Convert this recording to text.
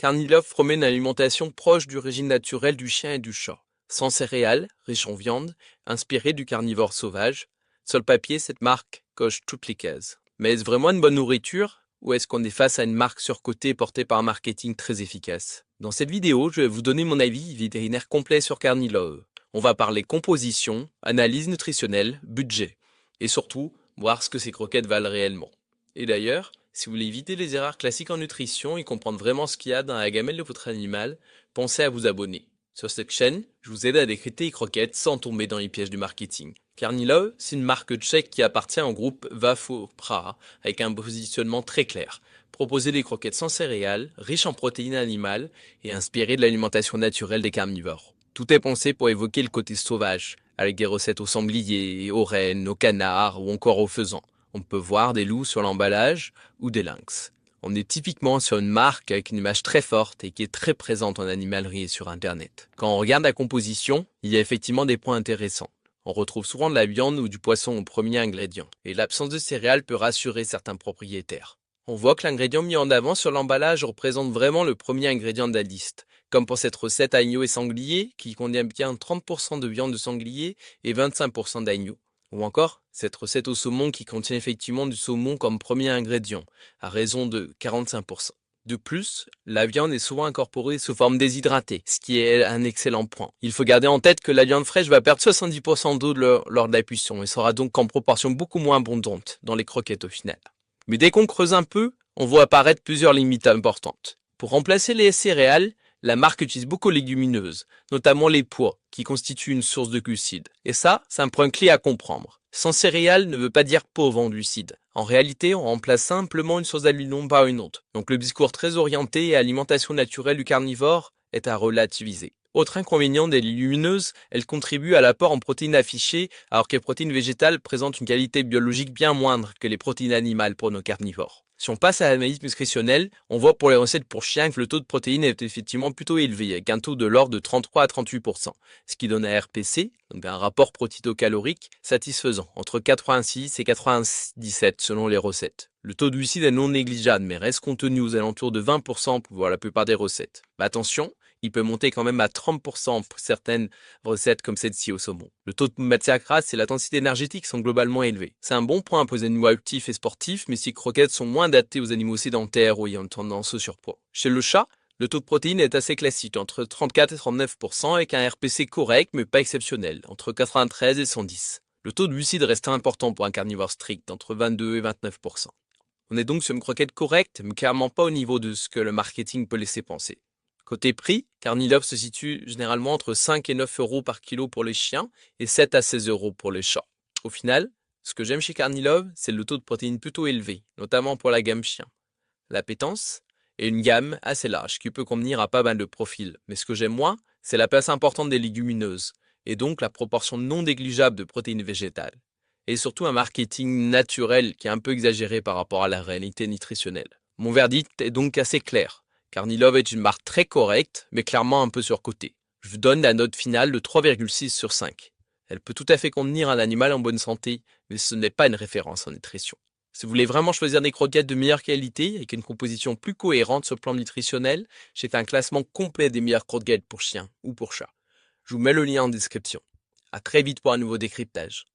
Carnilov promet une alimentation proche du régime naturel du chien et du chat, sans céréales, riche en viande, inspirée du carnivore sauvage. Sur le papier, cette marque coche toutes les cases. Mais est-ce vraiment une bonne nourriture? Ou est-ce qu'on est face à une marque surcotée portée par un marketing très efficace? Dans cette vidéo, je vais vous donner mon avis vétérinaire complet sur Carnilov. On va parler composition, analyse nutritionnelle, budget. Et surtout, voir ce que ces croquettes valent réellement. Et d'ailleurs, si vous voulez éviter les erreurs classiques en nutrition et comprendre vraiment ce qu'il y a dans la gamelle de votre animal, pensez à vous abonner. Sur cette chaîne, je vous aide à décrypter les croquettes sans tomber dans les pièges du marketing. Carnilov, c'est une marque tchèque qui appartient au groupe Vafo-Praha, avec un positionnement très clair. Proposer des croquettes sans céréales, riches en protéines animales et inspirées de l'alimentation naturelle des carnivores. Tout est pensé pour évoquer le côté sauvage, avec des recettes aux sangliers, aux rennes, aux canards ou encore aux faisans. On peut voir des loups sur l'emballage ou des lynx. On est typiquement sur une marque avec une image très forte et qui est très présente en animalerie et sur Internet. Quand on regarde la composition, il y a effectivement des points intéressants. On retrouve souvent de la viande ou du poisson au premier ingrédient, et l'absence de céréales peut rassurer certains propriétaires. On voit que l'ingrédient mis en avant sur l'emballage représente vraiment le premier ingrédient de la liste, comme pour cette recette agneau et sanglier qui contient bien 30% de viande de sanglier et 25% d'agneau. Ou encore, cette recette au saumon qui contient effectivement du saumon comme premier ingrédient, à raison de 45%. De plus, la viande est souvent incorporée sous forme déshydratée, ce qui est un excellent point. Il faut garder en tête que la viande fraîche va perdre 70% d'eau lors de la cuisson et sera donc en proportion beaucoup moins abondante dans les croquettes au final. Mais dès qu'on creuse un peu, on voit apparaître plusieurs limites importantes. Pour remplacer les céréales, la marque utilise beaucoup de légumineuses, notamment les pois, qui constituent une source de glucides. Et ça, c'est un point clé à comprendre. Sans céréales ne veut pas dire pauvre en glucides. En réalité, on remplace simplement une source d'amidon par une autre. Donc le discours très orienté à l'alimentation naturelle du carnivore est à relativiser. Autre inconvénient des légumineuses, elles contribuent à l'apport en protéines affichées, alors que les protéines végétales présentent une qualité biologique bien moindre que les protéines animales pour nos carnivores. Si on passe à l'analyse nutritionnelle, on voit pour les recettes pour chiens que le taux de protéines est effectivement plutôt élevé, avec un taux de l'ordre de 33 à 38%, ce qui donne un RPC, donc un rapport protéino-calorique, satisfaisant, entre 86 et 97 selon les recettes. Le taux de glucides est non négligeable, mais reste contenu aux alentours de 20% pour voir la plupart des recettes. Mais attention, il peut monter quand même à 30% pour certaines recettes comme celle-ci au saumon. Le taux de matière grasse et la densité énergétique sont globalement élevés. C'est un bon point pour les animaux actifs et sportifs, mais ces croquettes sont moins adaptées aux animaux sédentaires ou ayant tendance au surpoids. Chez le chat, le taux de protéines est assez classique, entre 34 et 39%, avec un RPC correct mais pas exceptionnel, entre 93 et 110. Le taux de glucides reste important pour un carnivore strict, entre 22 et 29%. On est donc sur une croquette correcte, mais clairement pas au niveau de ce que le marketing peut laisser penser. Côté prix, Carnilov se situe généralement entre 5 et 9 euros par kilo pour les chiens et 7 à 16 euros pour les chats. Au final, ce que j'aime chez Carnilov, c'est le taux de protéines plutôt élevé, notamment pour la gamme chien. L'appétence et une gamme assez large qui peut convenir à pas mal de profils. Mais ce que j'aime moins, c'est la place importante des légumineuses et donc la proportion non négligeable de protéines végétales. Et surtout un marketing naturel qui est un peu exagéré par rapport à la réalité nutritionnelle. Mon verdict est donc assez clair. Carnilov est une marque très correcte, mais clairement un peu surcotée. Je vous donne la note finale de 3,6 sur 5. Elle peut tout à fait contenir un animal en bonne santé, mais ce n'est pas une référence en nutrition. Si vous voulez vraiment choisir des croquettes de meilleure qualité, avec une composition plus cohérente sur le plan nutritionnel, j'ai fait un classement complet des meilleures croquettes pour chiens ou pour chats. Je vous mets le lien en description. À très vite pour un nouveau décryptage.